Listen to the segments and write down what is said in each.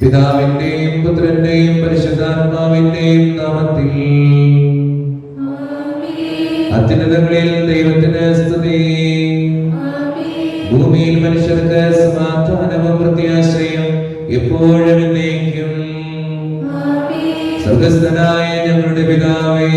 പിതാവിന്റെയും പുത്രന്റെയും പരിശുദ്ധാത്മാവിന്റെയും നാമത്തിൽ അത്യുന്നതങ്ങളിൽ ദൈവത്തിന് സ്തുതി. ഭൂമിയിൽ മനുഷ്യർക്ക് സമാധാനവും പ്രത്യാശയും എപ്പോഴും എന്നേക്കും. സ്വർഗ്ഗസ്ഥനായ ഞങ്ങളുടെ പിതാവേ,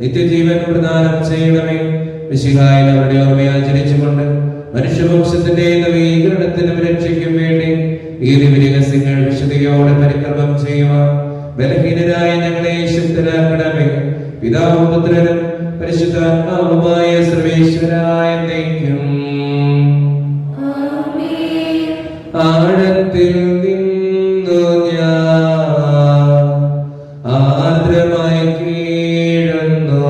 നിത്യജീവൻ പ്രദാനം ചെയ്യണമേ. മിശിഹായിൽ അവരുടെ ഓർമ്മയെ ആചരിച്ചുകൊണ്ട് മനുഷ്യവംശത്തിന്റെ നവീകരണത്തിനും രക്ഷയ്ക്കും വേണ്ടി ഈ ദിവ്യരഹസ്യങ്ങൾ വിശുദ്ധിയോടെ പരിക്രമം ചെയ്യുവാൻ ബലഹീനരായ ഞങ്ങളെ ശക്തരാക്കണമേ. പിതാവും പുത്രനും പരിശുദ്ധാത്മാവുമായ സർവേശ്വരായ എന്നേക്കും. ആഴത്തിൽ നിന്നു ഞാൻ ആർദ്രമായി കീഴുന്നു,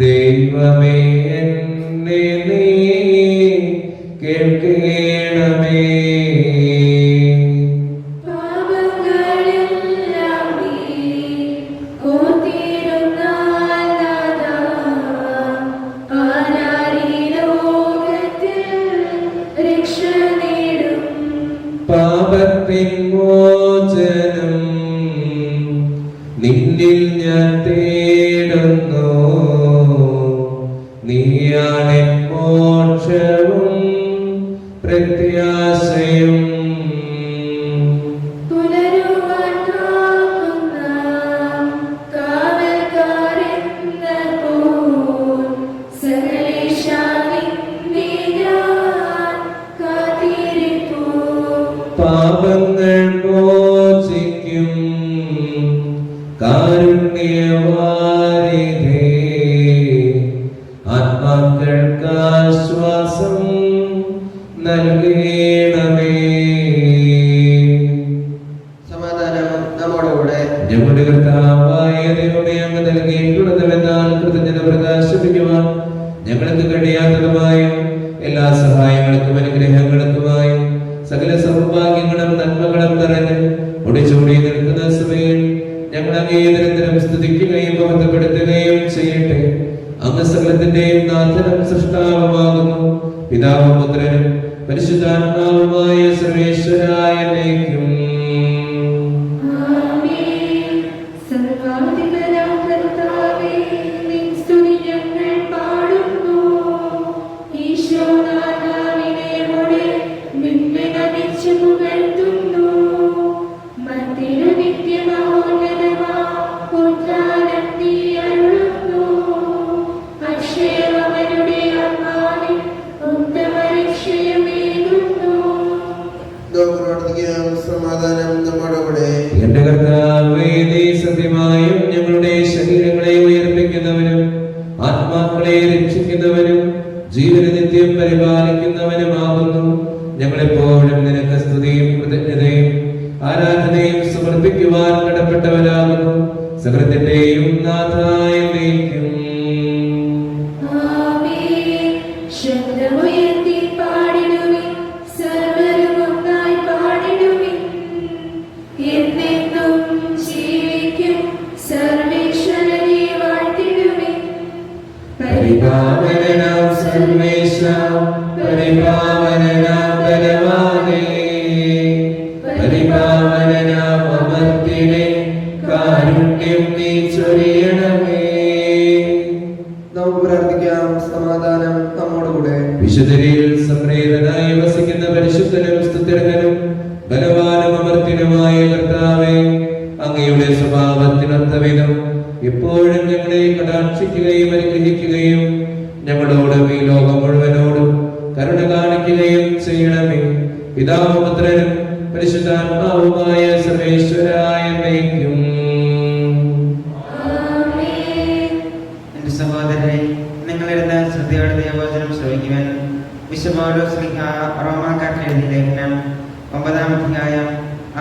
ദൈവമേ എന്നെ നീ കേൾക്കണമേ. പാപത്തിൻ മോചനം നിന്നിൽ ഞാൻ തേടുന്നു, നീയാണ് മോക്ഷവും പ്രത്യാശയും. പാപങ്ങൾ മോചിക്കും കാരുണ്യവാരിധേ, ആത്മാക്കൾക്ക് ആശ്വാസം നൽകണമേ. സമാധാനം നമ്മോടുകൂടെ. ഞങ്ങളുടെ കർത്താവായ ദൈവമേ, അങ്ങ് നൽകിയിട്ടുള്ളതുമെന്നാൽ കൃതജ്ഞത പ്രകാശിപ്പിക്കുവാൻ ഞങ്ങൾക്ക് കഴിയാത്തതുമായ എല്ലാ സഹായങ്ങൾക്കും അനുഗ്രഹങ്ങൾക്കുമായി സകല സൗഭാഗ്യങ്ങളും നന്മകളും നിറഞ്ഞ് ഒടിച്ചൂടി നിൽക്കുന്ന സമയം ഞങ്ങൾ അങ്ങേ നിരന്തരം സ്തുതിക്കുകയും ബന്ധപ്പെടുത്തുകയും ചെയ്യട്ടെ. അങ്ങ് സകലത്തിന്റെയും നാഥനും സൃഷ്ടാവുമാകുന്നു. പിതാവും പുത്രനും പരിശുദ്ധാത്മാവുമായ സർവേശ്വരായ എന്നേക്കും. സമാധാനം നമ്മോടുകൂടെ. എന്റെ കർത്താവേ, നീ സത്യമായും ഞങ്ങളുടെ ശരീരങ്ങളെ ഉയർപ്പിക്കുന്നവനും ആത്മാക്കളെ രക്ഷിക്കുന്നവനും ജീവനെ നിത്യം പരിപാലിക്കുന്നവനുമാകുന്നു. ഞങ്ങളെപ്പോഴും നിനക്ക് സ്തുതിയും കൃതജ്ഞതയും ആരാധനയും സമർപ്പിക്കുവാൻ കടപ്പെട്ടവരാകുന്നു. സകലത്തിന്റെയും നാഥായ എന്നേക്കും. പരിപാവനനാം സർവേശ, പരിപാവനനാം ബലവാനേ, പരിപാവനനാം അമർത്യനേ, കാരുണ്യം നീ ചൊരിയണമേ. നമുക്ക് പ്രാർത്ഥിക്കാം. സമാധാനം നമ്മോടുകൂടെ. വിശുദ്ധരിൽ സംപ്രേതനായി വസിക്കുന്ന പരിശുദ്ധനും സ്തുത്യർഹനും ബലവാനും അമർത്യനും ബലത്തിനുമായ കർത്താവേ, അങ്ങയുടെ സ്വഭാവത്തിനൊത്ത വിധം എപ്പോഴും ഞങ്ങളെ കടാക്ഷിക്കുകയും അനുഗ്രഹിക്കുകയും ഞങ്ങളോടും ഈ ലോകം മുഴുവനോടും കരുണ കാണിക്കുകയും ചെയ്യണമേ. പിതാവും പുത്രനും പരിശുദ്ധാത്മാവുമായ സർവേശ്വരായ എന്നേക്കും. എന്റെ സഹോദരരെ, നിങ്ങളിരുന്ന് ശ്രദ്ധയോടെ ദൈവവചനം ശ്രവിക്കുവാൻ വിശുദ്ധ പൗലോസ് ശ്ലീഹ റോമാക്കാർക്ക് എഴുതിയ ലേഖനം 9-ാം അധ്യായം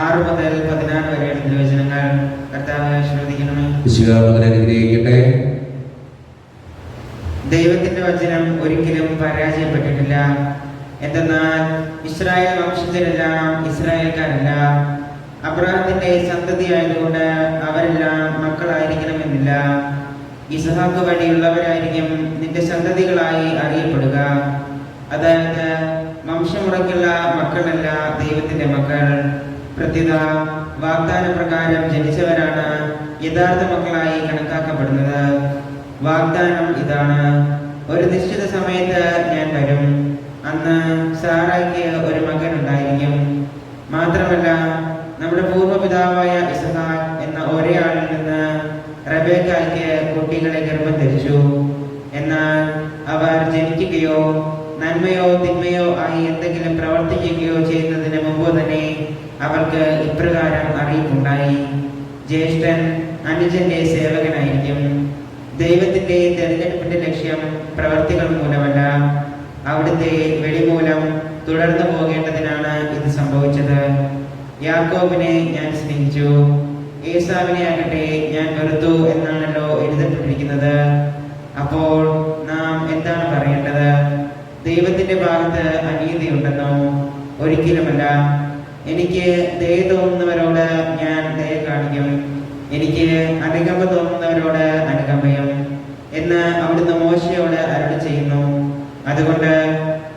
6 മുതൽ 14 വരെയുള്ള തിരുവചനങ്ങൾ കർത്താവേ ശ്രദ്ധിക്കണമേ. വിശുദ്ധാത്മാവിനെ അനുഗ്രഹിക്കട്ടെ. ദൈവത്തിന്റെ വചനം ഒരിക്കലും പരാജയപ്പെട്ടിട്ടില്ല. എന്തെന്നാൽ ഇസ്രായേൽ വംശജരെല്ലാം ഇസ്രായേൽക്കാരല്ല. അബ്രഹാത്തിന്റെ സന്തതി ആയതുകൊണ്ട് അവരെല്ലാം മക്കളായിരിക്കണമെന്നില്ല. ഇസഹാക്ക് വഴിയുള്ളവരായിരിക്കും നിന്റെ സന്തതികളായി അറിയപ്പെടുക. അതായത് വംശമുറയ്ക്കുള്ള മക്കളല്ല ദൈവത്തിന്റെ മക്കൾ. പ്രത്യുത വാഗ്ദാന പ്രകാരം ജനിച്ചവരാണ് യഥാർത്ഥ മക്കളായി കണക്കാക്കപ്പെടുന്നത്. വാഗ്ദാനം ഇതാണ്: ഒരു നിശ്ചിത സമയത്ത് ഞാൻ വരും, അന്ന് സാറായ്ക്ക് ഒരു മകൻ ഉണ്ടായിരിക്കും. മാത്രമല്ല, നമ്മുടെ പൂർവ്വപിതാവായ ഇസഹാക്ക് എന്ന ഒരേ ആളിൽ നിന്ന് റബേക്കായ്ക്ക് കുട്ടികളെ ഗർഭം ധരിച്ചു. എന്നാൽ അവർ ജനിക്കുകയോ നന്മയോ തിന്മയോ ആയി എന്തെങ്കിലും പ്രവർത്തിക്കുകയോ ചെയ്യുന്നതിന് മുമ്പ് തന്നെ അവർക്ക് ഇപ്രകാരം അറിയിപ്പുണ്ടായി: ജ്യേഷ്ഠൻ അനുജന്റെ സേവകനായിരിക്കും. ദൈവത്തിന്റെ തെരഞ്ഞെടുപ്പിന്റെ ലക്ഷ്യം പ്രവർത്തികൾ മൂലമല്ല, അവിടുത്തെ വെളിമൂലം തുടർന്നു പോകേണ്ടതിനാണ് ഇത് സംഭവിച്ചത്. യാക്കോബിനെ ഞാൻ സ്നേഹിച്ചു, ഏസാവിനെ ആകട്ടെ ഞാൻ വെറുത്തു എന്നാണല്ലോ എഴുതപ്പെട്ടിരിക്കുന്നത്. അപ്പോൾ നാം എന്താണ് പറയേണ്ടത്? ദൈവത്തിന്റെ ഭാഗത്ത് അനീതിയുണ്ടെന്നോ? ഒരിക്കലുമല്ല. എനിക്ക് ദയ തോന്നുന്നവരോട് ഞാൻ ദയ കാണിക്കും, എനിക്ക് അനുകമ്പ തോന്നുന്നവരോട് അനുകമ്പയും എന്ന് അവിടുന്ന് മോശയോട് അരുളി ചെയ്യുന്നു. അതുകൊണ്ട്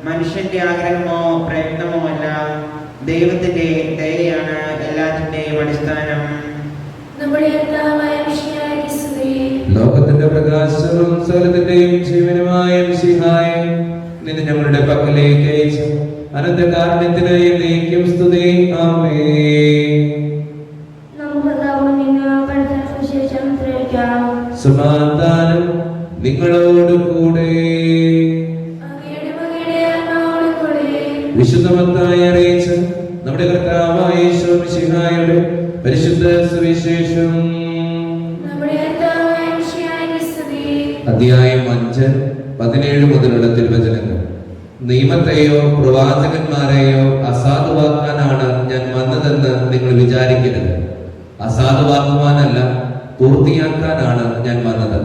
മനുഷ്യന്റെ ആഗ്രഹമോ പ്രയത്നമോ അല്ല, ദൈവത്തിന്റെ ദയയാണ് എല്ലാറ്റിന്റെയും അടിസ്ഥാനം. ലോകത്തിന്റെ പ്രകാശവും സകലത്തിന്റെയും ജീവനുമായ മിശിഹായേ, നിന്നെ ഞങ്ങളുടെ പക്കലേക്ക് അയച്ചു അനന്തകാരുണ്യത്തിനായി എന്നേക്കും സ്തുതി. ആമേൻ. സമാധാനം നിങ്ങളോട് കൂടെ. വിശുദ്ധമത്തായി അറിയിച്ച നമ്മുടെ കർത്താവായ യേശു മിശിഹായുടെ പരിശുദ്ധ സുവിശേഷം. അധ്യായം 5, 17 മുതലുള്ള തിരുവചനങ്ങൾ. നിയമത്തെയോ പ്രവാചകന്മാരെയോ അസാധുവാക്കാനാണ് ഞാൻ വന്നതെന്ന് നിങ്ങൾ വിചാരിക്കരുത്. അസാധുവാക്കുവാനല്ല, പൂർത്തിയാക്കാനാണ് ഞാൻ വന്നത്.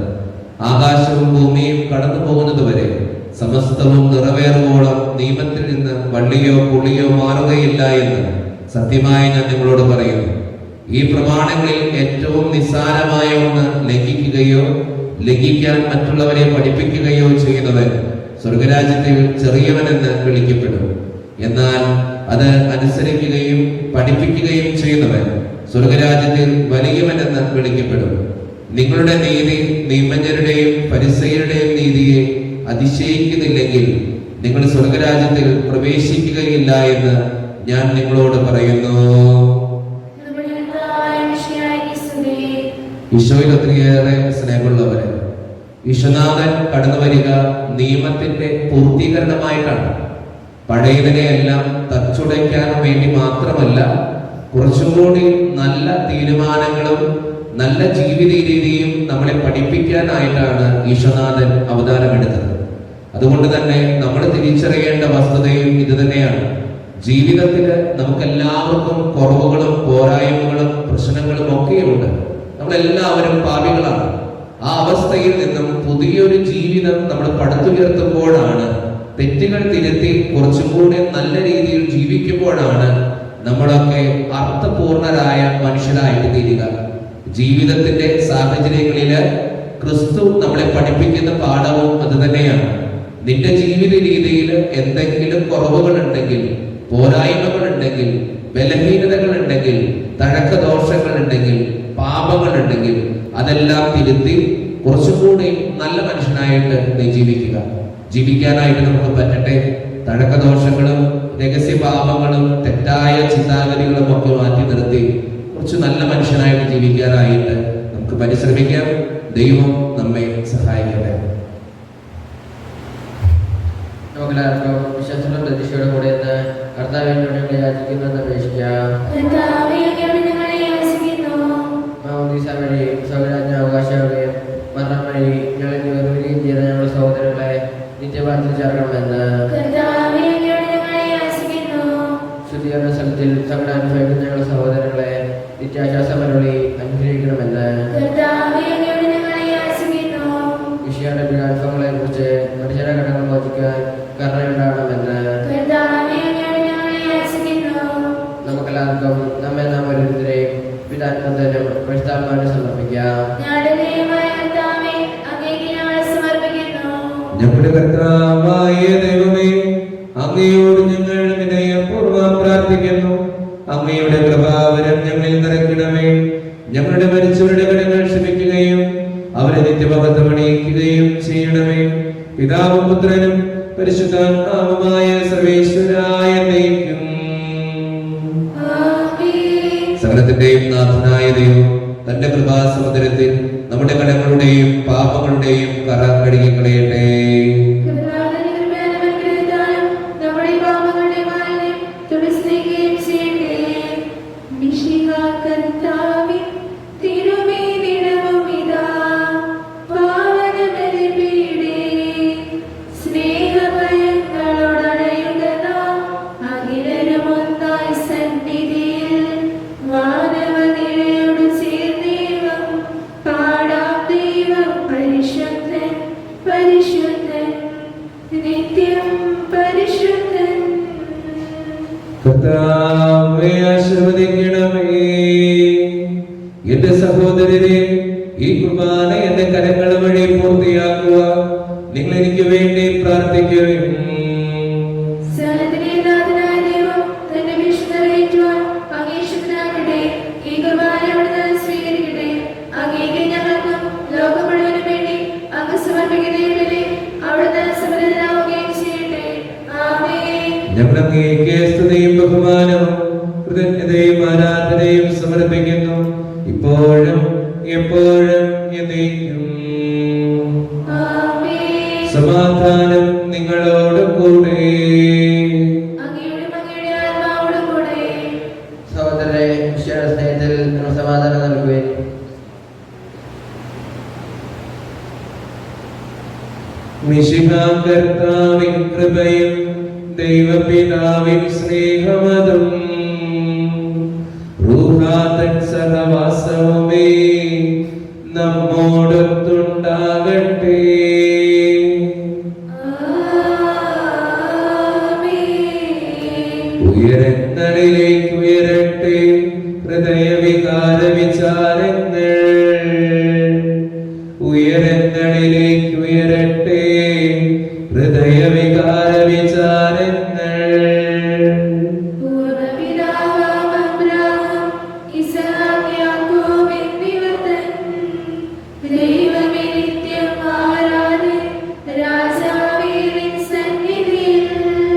ആകാശവും ഭൂമിയും കടന്നു പോകുന്നതുവരെ സമസ്തവും നിറവേറുവോളം നിയമത്തിൽ നിന്ന് വള്ളിയോ പുളിയോ മാറുകയില്ല എന്ന് സത്യമായി ഞാൻ നിങ്ങളോട് പറയുന്നു. ഈ പ്രമാണങ്ങളിൽ ഏറ്റവും നിസ്സാരമായ ഒന്ന് ലംഘിക്കുകയോ ലംഘിക്കാൻ മറ്റുള്ളവരെ പഠിപ്പിക്കുകയോ ചെയ്യുന്നവൻ സ്വർഗരാജ്യത്തിൽ ചെറിയവനെന്ന് വിളിക്കപ്പെടും. എന്നാൽ അത് അനുസരിക്കുകയും പഠിപ്പിക്കുകയും ചെയ്യുന്നവൻ സ്വർഗരാജ്യത്തിൽ വലിയവനെന്ന് വിളിക്കപ്പെടും. നിങ്ങളുടെ നീതി നിയമജ്ഞരുടെയും ഫരിസയരുടെയും നീതിയെ അതിശയിക്കുന്നില്ലെങ്കിൽ നിങ്ങൾ സ്വർഗരാജ്യത്തിൽ പ്രവേശിക്കുകയില്ല എന്ന് ഞാൻ നിങ്ങളോട് പറയുന്നു. ഈശോയിൽ ഒത്തിരിയേറെ സ്നേഹമുള്ളവരെ, ഈശോനാഥൻ കടന്നു വരിക നിയമത്തിന്റെ പൂർത്തീകരണമായിട്ടാണ്. പഴയതിനെയെല്ലാം തച്ചുടയ്ക്കാൻ വേണ്ടി മാത്രമല്ല, കുറച്ചും കൂടി നല്ല തീരുമാനങ്ങളും നല്ല ജീവിത രീതിയും നമ്മളെ പഠിപ്പിക്കാനായിട്ടാണ് ഈശോനാഥൻ അവതാരമെടുത്തത്. അതുകൊണ്ട് തന്നെ നമ്മൾ തിരിച്ചറിയേണ്ട വസ്തുതയും ഇത് തന്നെയാണ്. ജീവിതത്തില് നമുക്കെല്ലാവർക്കും കുറവുകളും പോരായ്മകളും പ്രശ്നങ്ങളും ഒക്കെയുണ്ട്. നമ്മളെല്ലാവരും പാപികളാണ്. ആ അവസ്ഥയിൽ നിന്നും പുതിയൊരു ജീവിതം നമ്മൾ പടുത്തുയർത്തുമ്പോഴാണ്, തെറ്റുകൾ തിരുത്തി കുറച്ചും കൂടി നല്ല രീതിയിൽ ജീവിക്കുമ്പോഴാണ് നമ്മളൊക്കെ അർത്ഥപൂർണരായ മനുഷ്യരായിട്ട് തീരുക. ജീവിതത്തിന്റെ സാഹചര്യങ്ങളില് ക്രിസ്തു നമ്മളെ പഠിപ്പിക്കുന്ന പാഠവും അത് തന്നെയാണ്. നിന്റെ ജീവിത രീതിയിൽ എന്തെങ്കിലും കുറവുകൾ ഉണ്ടെങ്കിൽ, പോരായ്മകൾ ഉണ്ടെങ്കിൽ, ബലഹീനതകൾ ഉണ്ടെങ്കിൽ, തഴക്ക ദോഷങ്ങൾ ഉണ്ടെങ്കിൽ, പാപങ്ങൾ ഉണ്ടെങ്കിൽ അതെല്ലാം തിരുത്തി കുറച്ചുകൂടി നല്ല മനുഷ്യനായിട്ട് നീ ജീവിക്കുക. ജീവിക്കാനായിട്ട് നമുക്ക് പറ്റട്ടെ. തഴക്ക ദോഷങ്ങളും രഹസ്യ പാപങ്ങളും തെറ്റായ ചിന്താഗതികളും ഒക്കെ മാറ്റി നിർത്തി കുറച്ച് നല്ല മനുഷ്യനായിട്ട് ജീവിക്കാനായിട്ട് നമുക്ക് പരിശ്രമിക്കാം. ദൈവം നമ്മെ സഹായിക്കട്ടെ. നമുക്കെല്ലാവർക്കും വിശ്വാസമുള്ള പ്രതീക്ഷയോടെ കൂടെ ഇന്ന് കർത്താവിനോട് ഞങ്ങളെ യാചിക്കുന്നുവെന്ന് അപേക്ഷിക്കാം. മാമോദീസ വഴി സ്വർഗ്ഗരാജ്യ അവകാശമാവുകയും മരണം വഴി ഞങ്ങളെ വേർപിരിയുകയും ചെയ്ത ഞങ്ങളുടെ സഹോദരങ്ങളെ നിത്യഭാരത്തിൽ ചേർക്കണമെന്ന് ശുദ്ധീകരണ സ്ഥലത്തിൽ സങ്കടം അനുഭവിക്കുന്ന ഞങ്ങളുടെ സഹോദരങ്ങളെ നിത്യാശ്വാസമരുളി അനുഗ്രഹിക്കണമെന്ന് വിഷയയുടെ പീഡാനുഭവങ്ങളെ കുറിച്ച് മനുഷ്യരെ കടങ്ങൾ മോചിക്കാൻ കരുണയുണ്ടാകണമെന്ന് നമുക്കെല്ലാവർക്കും നമ്മെ നാം ഓരോരുത്തരെയും പിതാത്മത്തിനും പരിശുദ്ധാത്മാവിനെ സമർപ്പിക്കാം. ഞങ്ങളുടെ കർത്താവായ ദൈവമേ, അങ്ങയോട് ഞങ്ങൾ വിനയപൂർവ്വം പ്രാർത്ഥിക്കുന്നു. അങ്ങയുടെ കൃപാവരം ഞങ്ങളിൽ നിറയ്ക്കണമേ. ഞങ്ങളുടെ മരിച്ചവരുടെ കടങ്ങൾ ക്ഷമിക്കുകയും അവരെ നിത്യഭവത്വം അണിയിക്കുകയും ചെയ്യണമേ. പിതാവും പുത്രനും പരിശുദ്ധാത്മാവുമായ സർവേശ്വരായ ദൈവം, സകലത്തിന്റെയും നാഥനായ ദൈവം തന്റെ കൃപാസമുദ്രത്തിൽ നമ്മുടെ കടങ്ങളുടെയും പാപങ്ങളുടെയും കറ കഴുകിക്കളയട്ടെ. കർത്താവേ, ആശീർവദിക്കണമേ. എന്റെ സഹോദരരെ, ഈ കുർബാന എന്റെ കരങ്ങൾ വഴി പൂർത്തിയാക്കുക. നിങ്ങൾ എനിക്ക് വേണ്ടി പ്രാർത്ഥിക്കുകയും ഞങ്ങൾ അങ്ങേക്ക് സ്തുതിയും ബഹുമാനവും കൃതജ്ഞതയും ആരാധനയും സമർപ്പിക്കുന്നു, ഇപ്പോഴും എപ്പോഴും എന്നേക്കും. സമാധാനം നിങ്ങളോട് കൂടെ. സഹോദരരെ, സ്നേഹത്തിൽ സമാധാനം നൽകുകയും മിശിഹാ കർത്താവിൻ കൃപയും ദൈവപിതാവിൻ സ്നേഹമതും റൂഹാതൻ സഹവാസവുമേ നമ്മോടൊത്തുണ്ടാകട്ടെ. ഉയരങ്ങളിലേക്ക് ഉയരട്ടെ ഹൃദയവികാര വിചാരങ്ങൾ, ഉയരങ്ങളിലേക്ക് ഉയരട്ടെ ഹൃദയവികാര വിചാരങ്ങൾ.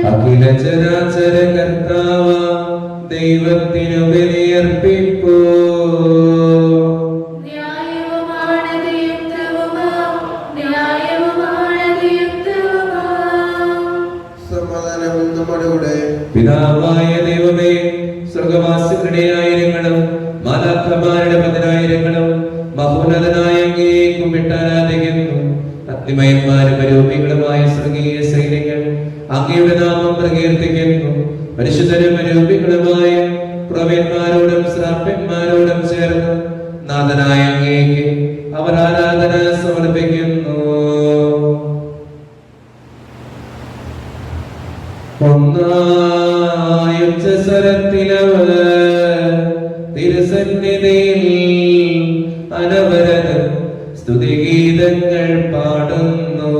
അഖില ചരാചര കർത്താവ ദൈവത്തിനു ബലിയർപ്പിപ്പൂ. പിതാവായ ദൈവമേ, സ്വർഗവാസികളുടെ ആയിരങ്ങളും മാലാഖമാരുടെ പതിനായിരങ്ങളും മഹോന്നതനായ അങ്ങയെ കുമ്പിട്ടാരാധിക്കുന്നു. അഗ്നിമയന്മാരും അരൂപികളുമായ സ്വർഗീയ സൈന്യങ്ങൾ അങ്ങയുടെ നാമം പ്രകീർത്തിക്കുന്നു. പരിശുദ്ധരും അരൂപികളുമായ പ്രവീന്മാരോടും ശ്രാപ്യന്മാരോടും ചേർന്ന് നാഥനായ അങ്ങേക്ക് അവർ ആരാധന സമർപ്പിക്കുന്നു. ഒന്നായുച്ചസ്വരത്തിലവർ തിരുസന്നിധിയിൽ അനവരതം സ്തുതിഗീതങ്ങൾ പാടുന്നു.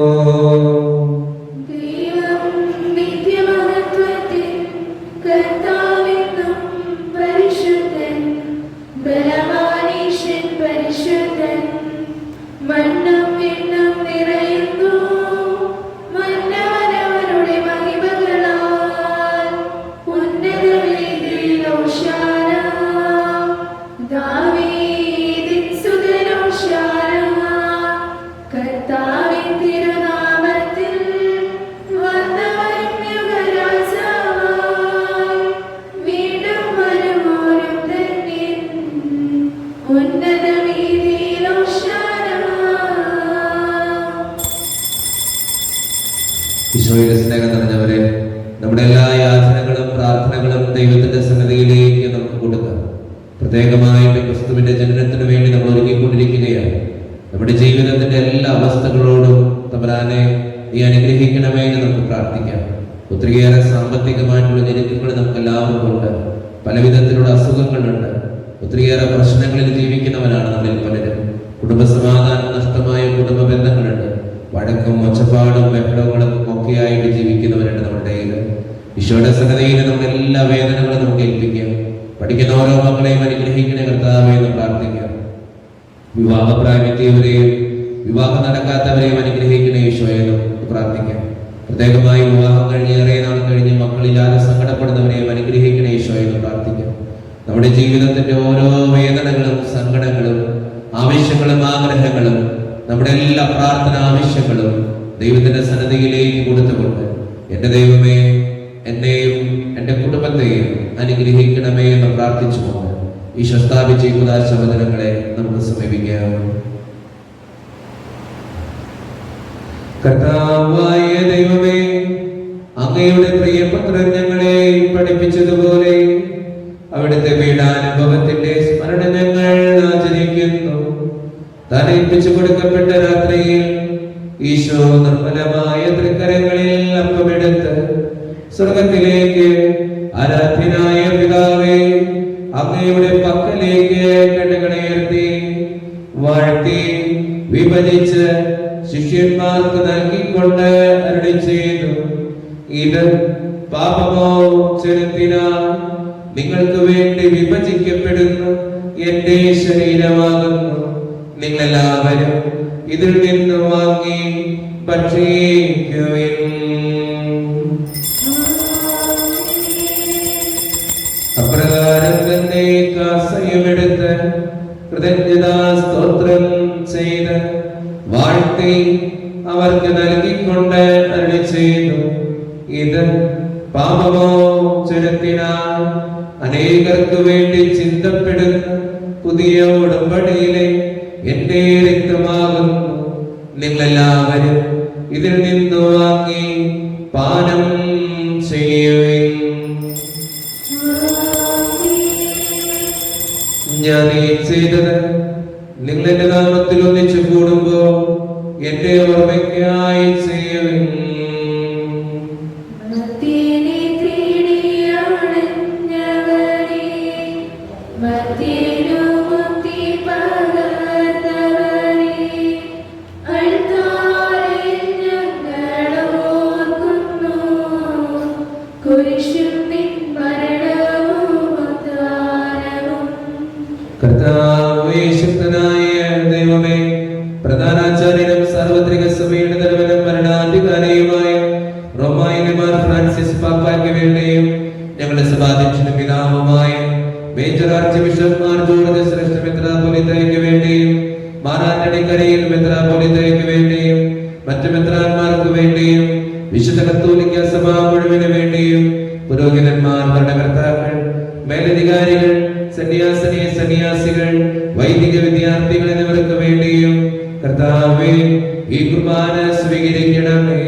ദൈവത്തിന്റെ സന്നദ്ധയിലേക്ക് നമുക്ക് കൊടുക്കാം. പ്രത്യേകമായിട്ട് ക്രിസ്തുവിന്റെ ജനനത്തിന് വേണ്ടി നമ്മൾ ഒരുക്കിക്കൊണ്ടിരിക്കുകയാണ്. നമ്മുടെ ജീവിതത്തിന്റെ എല്ലാ അവസ്ഥകളോടും തമ്പുരാനെ നീ അനുഗ്രഹിക്കണമേ എന്ന് നമുക്ക് പ്രാർത്ഥിക്കാം. ഒത്തിരിയേറെ സാമ്പത്തികമായിട്ടുള്ള ഞെരുക്കങ്ങൾ നമുക്ക് എല്ലാവർക്കും ഉണ്ട്. പലവിധത്തിലുള്ള അസുഖങ്ങളുണ്ട്. ഒത്തിരിയേറെ പ്രശ്നങ്ങളിൽ ജീവിക്കുന്നവരാണ് നമ്മളിൽ പലരും. കുടുംബസമാധാനം നഷ്ടമായ കുടുംബ ബന്ധങ്ങളുണ്ട്. വഴക്കും ഒച്ചപ്പാടും ബഹളങ്ങളും ഒക്കെയായിട്ട് ജീവിക്കുന്നവരുണ്ട് നമ്മുടെ കയ്യിൽ. ഈശോയുടെ സന്നദ്ധയിൽ നമ്മുടെ എല്ലാ വേദനകളും നമുക്ക് ഏൽപ്പിക്കാം. പഠിക്കുന്ന ഓരോ മക്കളെയും അനുഗ്രഹിക്കണേ കർത്താവേ എന്ന് പ്രാർത്ഥിക്കാം. വിവാഹപ്രായമെത്തിയവരെയും വിവാഹം നടക്കാത്തവരെയും അനുഗ്രഹിക്കണേ ഈശോയെ എന്ന് പ്രാർത്ഥിക്കാം. പ്രത്യേകമായി വിവാഹം കഴിഞ്ഞ് ഏറെ നാൾ കഴിഞ്ഞ് മക്കളില്ലാതെ സങ്കടപ്പെടുന്നവരെയും അനുഗ്രഹിക്കണേ ഈശോയെ എന്ന് പ്രാർത്ഥിക്കാം. നമ്മുടെ ജീവിതത്തിന്റെ ഓരോ വേദനകളും സങ്കടങ്ങളും ആവശ്യങ്ങളും ആഗ്രഹങ്ങളും നമ്മുടെ എല്ലാ പ്രാർത്ഥന ആവശ്യങ്ങളും ദൈവത്തിന്റെ സന്നദ്ധയിലേക്ക് കൊടുത്തുകൊണ്ട് എന്റെ ദൈവമേ എന്നെയും എന്റെ കുടുംബത്തെയും അനുഗ്രഹിക്കണമേ എന്ന് പ്രാർത്ഥിച്ചുകൊണ്ട് ഈശോ സ്ഥാപിച്ച ഈ ഉദാശവചനങ്ങളെ നമുക്ക് സമീപിക്കാം. കർത്താവായ ദൈവമേ, അങ്ങയുടെ പ്രിയപുത്രൻ ഞങ്ങളെ പഠിപ്പിച്ചതുപോലെ അവിടുത്തെ പീഡാനുഭവത്തിന്റെ സ്മരണ ഞങ്ങൾ ആചരിക്കുന്നു. താൻ ഏൽപ്പിച്ചു കൊടുക്കപ്പെട്ട രാത്രിയിൽ ഈശോ നിർമ്മലമായ തൃക്കരങ്ങളിൽ അപ്പമെടുത്ത് സ്വർഗത്തിലേക്ക് ആരാധ്യനായ പിതാവേ അങ്ങയുടെ പക്കലേക്ക് കണ്ണുകളുയർത്തി വാഴ്ത്തി വിഭജിച്ച് ശിഷ്യന്മാർക്ക് നൽകിക്കൊണ്ട് അരുളി ചെയ്തു, ഇത് പാപമോചനത്തിനാൽ നിങ്ങൾക്ക് വേണ്ടി വിഭജിക്കപ്പെടുന്ന എന്റെ ശരീരമാകുന്നു. നിങ്ങളെല്ലാവരും ഇതിൽ നിന്ന് വാങ്ങി ഭക്ഷിക്കുവിൻ. അപ്രകാരം തന്നെ കാസയുമെടുത്ത് കൃതജ്ഞതാ സ്തോത്രം ചെയ്ത് വാഴ്ത്തി അവർക്ക് നൽകിക്കൊണ്ട് അരുളി ചെയ്തു, ഇത് പാപമോചനത്തിനാൽ അനേകർക്ക് വേണ്ടി ചിന്തപ്പെടുന്ന പുതിയ ഉടമ്പടിയിലെ എന്റെ രക്തമാകുന്നു. നിങ്ങളെല്ലാവരും ഇതിൽ നിന്ന് വാങ്ങി പാനം ചെയ്യുവിൻ. ഞാൻ ഈ ചെയ്തത് നിങ്ങൾ എന്റെ നാമത്തിൽ ഒന്നിച്ചു കൂടുമ്പോ എന്റെ ഓർമ്മയ്ക്കായി ചെയ്യുവിൻ. ശക്തനായ ദൈവമേ, പ്രധാനാചാര്യനും സാർവത്രിക സഭയുടെ തലവനും ഭരണാധികാരിയുമായ റോമായിലെ മാർ ഫ്രാൻസിസ് പാപ്പായ്ക്ക് വേണ്ടിയും ഞങ്ങളുടെ സഭാധ്യക്ഷനും പിതാവുമായ major arch bishop Mar George ശ്രേഷ്ഠ മെത്രാപ്പൊലീത്തയ്ക്ക് വേണ്ടിയും മാർ ആന്റണി കരയിൽ മെത്രാപ്പൊലീത്തയ്ക്ക് വേണ്ടിയും മറ്റു മെത്രാന്മാർക്ക് വേണ്ടിയും വിശുദ്ധ കത്തോലിക്ക സഭ മുഴുവന് വേണ്ടിയും പുരോഹിതന്മാർ, ഭരണകർത്താക്കൾ, മേലധികാരികൾ, സന്യാസികൾ, വൈദിക വിദ്യാർത്ഥികൾ എന്നിവർക്ക് വേണ്ടിയും കർത്താവേ ഈ കുർബാന സ്വീകരിക്കണമേ.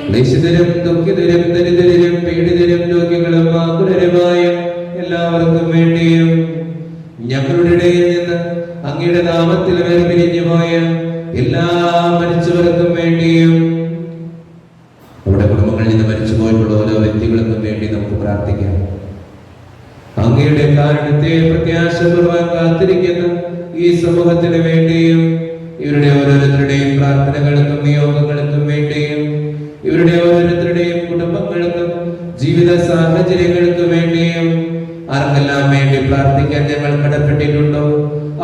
ക്ലേശിതരും ദുഃഖിതരും ദരിദ്രരും പീഡിതരും രോഗികളും ആകുലരുമായ എല്ലാവർക്കും വേണ്ടിയും ഞങ്ങളുടെ ഇടയിൽ നിന്ന് അങ്ങയുടെ നാമത്തിൽ വേർപിരിഞ്ഞു പോയ എല്ലാ മരിച്ചവർക്കും വേണ്ടിയും നമ്മുടെ കുടുംബങ്ങളിൽ നിന്ന് മരിച്ചുപോയിട്ടുള്ള ഓരോ വ്യക്തികൾക്കും വേണ്ടി നമുക്ക് പ്രാർത്ഥിക്കാം. അങ്ങയുടെ കാരുണ്യത്തെ പ്രത്യാശപൂർവ്വം കാത്തിരിക്കുന്ന ഈ സമൂഹത്തിന് വേണ്ടിയും ഇവരുടെ ഓരോരുത്തരുടെയും പ്രാർത്ഥനകൾക്കും നിയോഗങ്ങൾക്കും വേണ്ടിയും ഇവരുടെ ഓരോരുത്തരുടെയും കുടുംബങ്ങൾക്കും ജീവിത സാഹചര്യങ്ങൾക്ക് വേണ്ടിയും ആർക്കെല്ലാം വേണ്ടി പ്രാർത്ഥിക്കാൻ ഞങ്ങൾ കടപ്പെട്ടിട്ടുണ്ടോ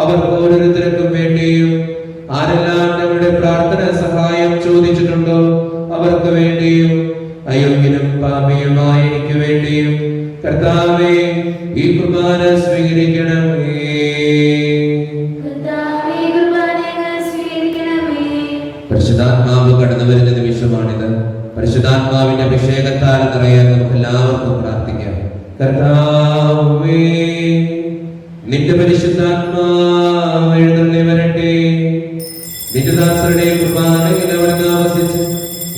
അവർക്ക് ഓരോരുത്തർക്കും വേണ്ടിയും ആരെല്ലാം ഞങ്ങളുടെ പ്രാർത്ഥന സഹായം ചോദിച്ചിട്ടുണ്ടോ അവർക്ക് വേണ്ടിയും അയോഗ്യനും പാപിയുമായ എനിക്ക് വേണ്ടിയും കർത്താവേ ഈ കുർബാന സ്വീകരിക്കണമേ. പരിശുദ്ധാത്മാവ് കടന്നു വരുന്ന നിമിഷമാണിത്. പരിശുദ്ധാത്മാവിന്റെ അഭിഷേകത്താൽ നിറയാൻ നമുക്ക് എല്ലാവർക്കും പ്രാർത്ഥിക്കാം. കർത്താവേ നിന്റെ പരിശുദ്ധാത്മാവ് എഴുന്നള്ളി വരട്ടെ. നിന്റെ ദാസരുടെ കുർബാനയിൽ അവർ താമസിച്ച്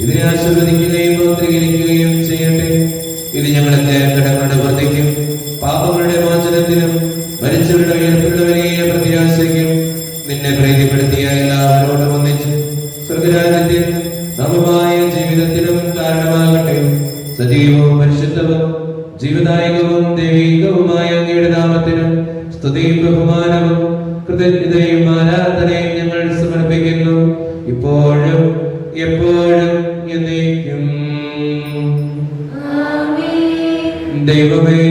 ഇതിനെ ആശീർവദിക്കുകയും പൗത്രീകരിക്കുകയും ചെയ്യട്ടെ. ഇത് ഞങ്ങളുടെ കടങ്ങളുടെ വൃത്തിക്കും പാപങ്ങളുടെ മോചനത്തിനും മരിച്ചവരുടെ ഉയർപ്പുള്ള വലിയ പ്രത്യാശയ്ക്കും നിന്നെ പ്രീതിപ്പെടുത്തിയ എല്ലാവരോടും ഒന്നിച്ച് സ്വർഗരാജ്യത്തിൽ നവമായ ജീവിതത്തിനും കാരണമാകട്ടെ. സജീവവും പരിശുദ്ധവും ജീവദായകവും ദൈവീകവുമായ അങ്ങയുടെ നാമത്തിനും സ്തുതിയും ബഹുമാനവും കൃതജ്ഞതയും ആരാധനയും ഞങ്ങൾ സമർപ്പിക്കുന്നു, ഇപ്പോഴും എപ്പോഴും എന്നേക്കും. ദൈവമേ,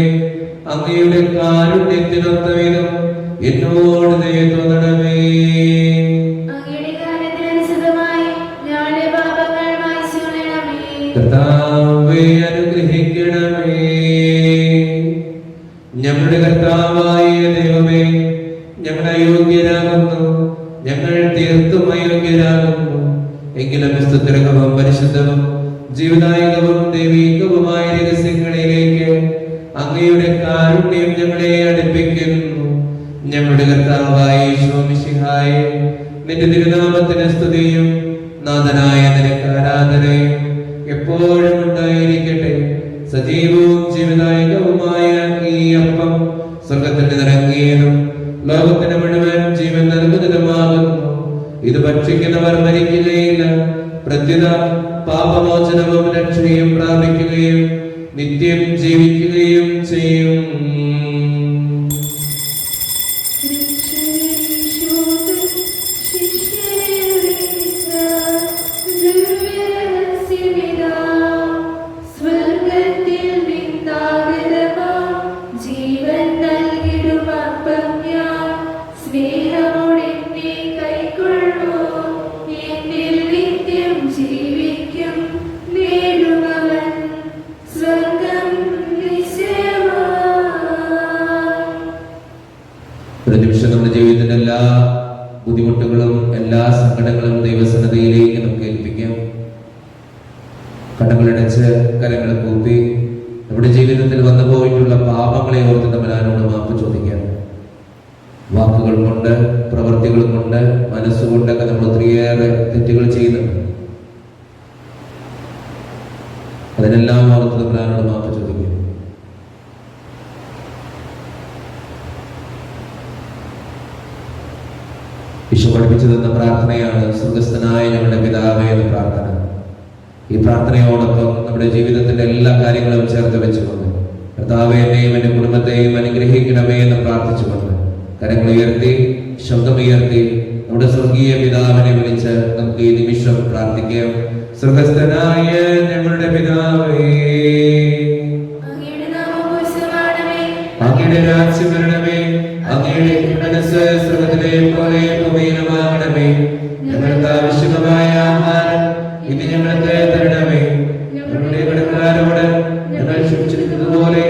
അങ്ങയുടെ കാരുണ്യത്തിനൊത്ത വിധം എന്നോട് ദയ തോന്നണമേ. കർത്താവേ, അനുഗ്രഹിക്കണമേ. ഞങ്ങളുടെ കർത്താവായ ദൈവമേ, ഞങ്ങൾ അയോഗ്യരാകുന്നു, ഞങ്ങൾ തീർത്തും അയോഗ്യരാകുന്നു. എങ്കിലും സ്തുതിർഹവും പരിശുദ്ധവും ജീവദായകവും ദൈവീകവുമായ രഹസ്യങ്ങളിലേക്ക് അങ്ങയുടെ കാരുണ്യം ഞങ്ങളെ അടുപ്പിക്കുന്നു. ഞങ്ങളുടെ കർത്താവായ യേശു മിശിഹായേ, നിന്റെ തിരുനാമത്തിന് സ്തുതിയും നാഥനായ നിനക്ക് ആരാധനയും എപ്പോഴും ഉണ്ടായിരിക്കട്ടെ. സജീവവും ജീവദായകവുമായ ഈ അപ്പം സ്വർഗത്തിൽ നിറങ്ങിയതും ലോകത്തിന് മുഴുവൻ ജീവൻ നൽകുന്നതുമാകുന്നു. ഇത് ഭക്ഷിക്കുന്നവർ മരിക്കുകയില്ല, പ്രത്യുത പാപമോചനവും രക്ഷയും പ്രാപിക്കുകയും നിത്യം ജീവിക്കുകയും ചെയ്യും. ഒരു നിമിഷം നമ്മുടെ ജീവിതത്തിന്റെ എല്ലാ ബുദ്ധിമുട്ടുകളും എല്ലാ സങ്കടങ്ങളും ദൈവസന്നദ്ധയിലേക്ക് നമുക്ക് ഏൽപ്പിക്കാം. കണ്ണുകളടച്ച് കരങ്ങൾ കൂപ്പി നമ്മുടെ ജീവിതത്തിൽ വന്നു പോയിട്ടുള്ള പാപങ്ങളെ ഓർത്ത് തമ്പുരാനോട് മാപ്പ് ചോദിക്കാം. വാക്കുകൾ കൊണ്ട്, പ്രവൃത്തികൾ കൊണ്ട്, മനസ്സുകൊണ്ടൊക്കെ നമ്മൾ ഒത്തിരിയേറെ തെറ്റുകൾ ചെയ്യുന്നുണ്ട്. അതിനെല്ലാം ഓർത്ത് തമ്പുരാനോട് മാപ്പ് ചോദിക്കാം. ഈശോ പഠിപ്പിച്ചു തന്ന പ്രാർത്ഥനയാണ് സ്വർഗസ്ഥനായ ഞങ്ങളുടെ പിതാവേ എന്ന പ്രാർത്ഥന. ഈ പ്രാർത്ഥനയോടൊപ്പം നമ്മുടെ ജീവിതത്തിന്റെ എല്ലാ കാര്യങ്ങളും ചേർത്ത് വെച്ചുകൊണ്ട് കർത്താവേ, എന്നെയും എന്റെ കുടുംബത്തെയും അനുഗ്രഹിക്കണമേ എന്ന് പ്രാർത്ഥിച്ചുകൊണ്ട് കരങ്ങൾ ഉയർത്തി ശബ്ദമുയർത്തി നമ്മുടെ സ്വർഗീയ പിതാവിനെ വിളിച്ച് നമുക്ക് ഈ നിമിഷം പ്രാർത്ഥിക്കാം. സ്വർഗസ്ഥനായ ഞങ്ങളുടെ പിതാവേ, അങ്ങയുടെ രാജ്യം വരണമേ, അങ്ങയുടെ മനസ്സ് സ്വർഗ്ഗത്തിലെ പോലെ ഭൂമിയിലുമാകണമേ. ഞങ്ങൾക്ക് ആവശ്യമായ ആഹാരം ഇത് ഞങ്ങൾക്ക് തരണമേ. ഞങ്ങളുടെ കടക്കാരോട് ഞങ്ങൾ ക്ഷമിച്ചിരിക്കുന്നത് പോലെ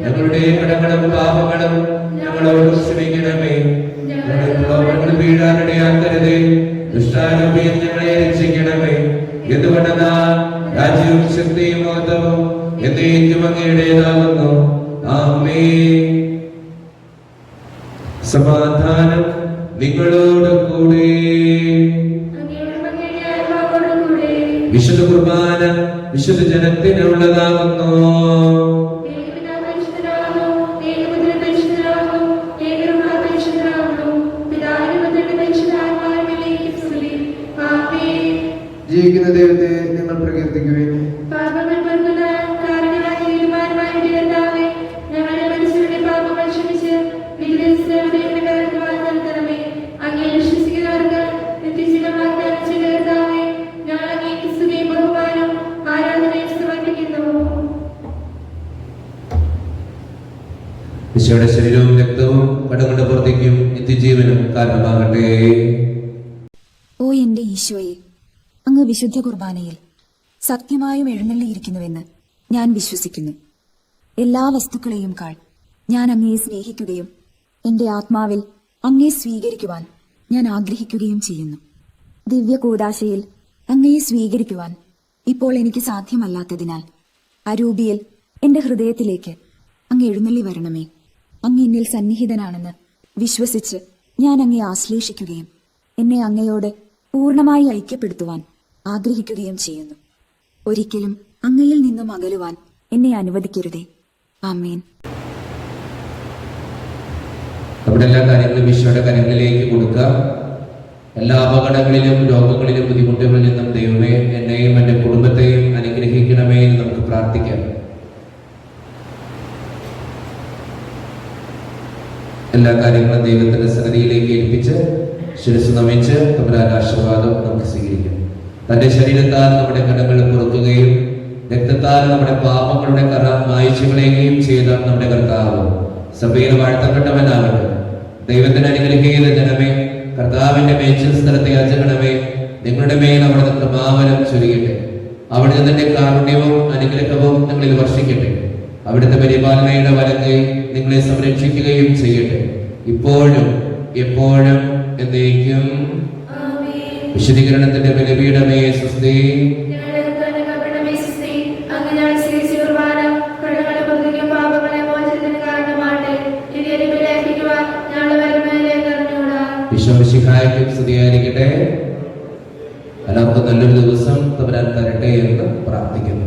ഞങ്ങളുടെ കടങ്ങളും പാപങ്ങളും ഞങ്ങളോട് ക്ഷമിക്കണമേ. ഞങ്ങളുടെ പ്രലോഭനങ്ങൾ വീഴാനിടയാക്കരുതേ, ദുഷ്ടാരൂപിയിൽ ഞങ്ങളെ രക്ഷിക്കണമേ. എന്തുകൊണ്ടെന്നാൽ രാജ്യവും ശക്തിയും മഹത്വവും എന്നേക്കും അങ്ങയുടേതാകുന്നു. ആമേൻ. സമാധാനം നിങ്ങളോട് കൂടെ. വിശുദ്ധ കുർബാന വിശുദ്ധ ജനത്തിനുള്ളതാകുന്നു. ജീവിക്കുന്ന ദൈവത്തെ നിങ്ങൾ പ്രകീർത്തിക്കുകയും ഈശോയുടെ ശരീരവും രക്തവും കടങ്ങളുടെ പുറത്തേക്കും നിത്യജീവനും കാരണമാകട്ടെ. ഓ എന്റെ ഈശോയെ, അങ്ങ് വിശുദ്ധ കുർബാനയിൽ സത്യമായും എഴുന്നള്ളിയിരിക്കുന്നുവെന്ന് ഞാൻ വിശ്വസിക്കുന്നു. എല്ലാ വസ്തുക്കളെയും കാൾ ഞാൻ അങ്ങയെ സ്നേഹിക്കുകയും എന്റെ ആത്മാവിൽ അങ്ങയെ സ്വീകരിക്കുവാൻ ഞാൻ ആഗ്രഹിക്കുകയും ചെയ്യുന്നു. ദിവ്യ കൂദാശയിൽ അങ്ങയെ സ്വീകരിക്കുവാൻ ഇപ്പോൾ എനിക്ക് സാധ്യമല്ലാത്തതിനാൽ അരൂപിയിൽ എന്റെ ഹൃദയത്തിലേക്ക് അങ്ങ് എഴുന്നള്ളി വരണമേ. അങ്ങ് എന്നിൽ സന്നിഹിതനാണെന്ന് വിശ്വസിച്ച് ഞാൻ അങ്ങയെ ആശ്ലേഷിക്കുകയും എന്നെ അങ്ങയോട് പൂർണ്ണമായി ഐക്യപ്പെടുത്തുവാൻ ആഗ്രഹിക്കുകയും ചെയ്യുന്നു. ഒരിക്കലും അങ്ങയിൽ നിന്നും അകലുവാൻ എന്നെ അനുവദിക്കരുതേ. ആമേൻ. നമ്മുടെ എല്ലാ കാര്യങ്ങളും ഈശോയുടെ കാര്യങ്ങളിലേക്ക് കൊടുക്കുക. എല്ലാ അപകടങ്ങളിലും രോഗങ്ങളിലും ബുദ്ധിമുട്ടുകളിൽ നിന്നും ദൈവമേ എന്നെയും എൻ്റെ കുടുംബത്തെയും അനുഗ്രഹിക്കണമേ എന്ന് നമുക്ക് പ്രാർത്ഥിക്കാം. എല്ലാ കാര്യങ്ങളും ദൈവത്തിന്റെ സന്നിധിയിലേക്ക് ഏൽപ്പിച്ച് ശിരസ് നമിച്ച് തമ്പുരാന്റെ ആശീർവാദം നമുക്ക് സ്വീകരിക്കാം. തന്റെ ശരീരത്താൽ നമ്മുടെ കടങ്ങൾ പൊറുക്കുകയും രക്തത്താൽ നമ്മുടെ പാപങ്ങളുടെ കറ മായ്ച്ചുകളയുകയും ചെയ്ത നമ്മുടെ കർത്താവ് സഭയിൽ വാഴ്ത്തപ്പെട്ടവനാകട്ടെ. ദൈവത്തിന്റെ അനുഗ്രഹീത ജനമേ, കർത്താവിന്റെ മേച്ചിൽ സ്ഥലത്തെ യാചകണമേ, നിങ്ങളുടെ മേൽ അവിടുത്തെ കൃപാവരം ചൊരിയട്ടെ. അവിടുത്തെ തന്റെ കാരുണ്യവും അനുഗ്രഹവും നിങ്ങളിൽ വർഷിക്കട്ടെ. അവിടുത്തെ പരിപാലനയുടെ വലങ്കൈ നിങ്ങളെ സംരക്ഷിക്കുകയും ചെയ്യട്ടെ, ഇപ്പോഴും എപ്പോഴും എന്നേക്കും. വിശുദ്ധീകരണത്തിന്റെ ബലിപീഠമേ സ്വസ്തി. വിശ്വമിശിഹായ്ക്കും സ്തുതിയായിരിക്കട്ടെ. എല്ലാവർക്കും നല്ലൊരു ദിവസം തമ്പുരാൻ തരട്ടെ എന്ന് പ്രാർത്ഥിക്കുന്നു.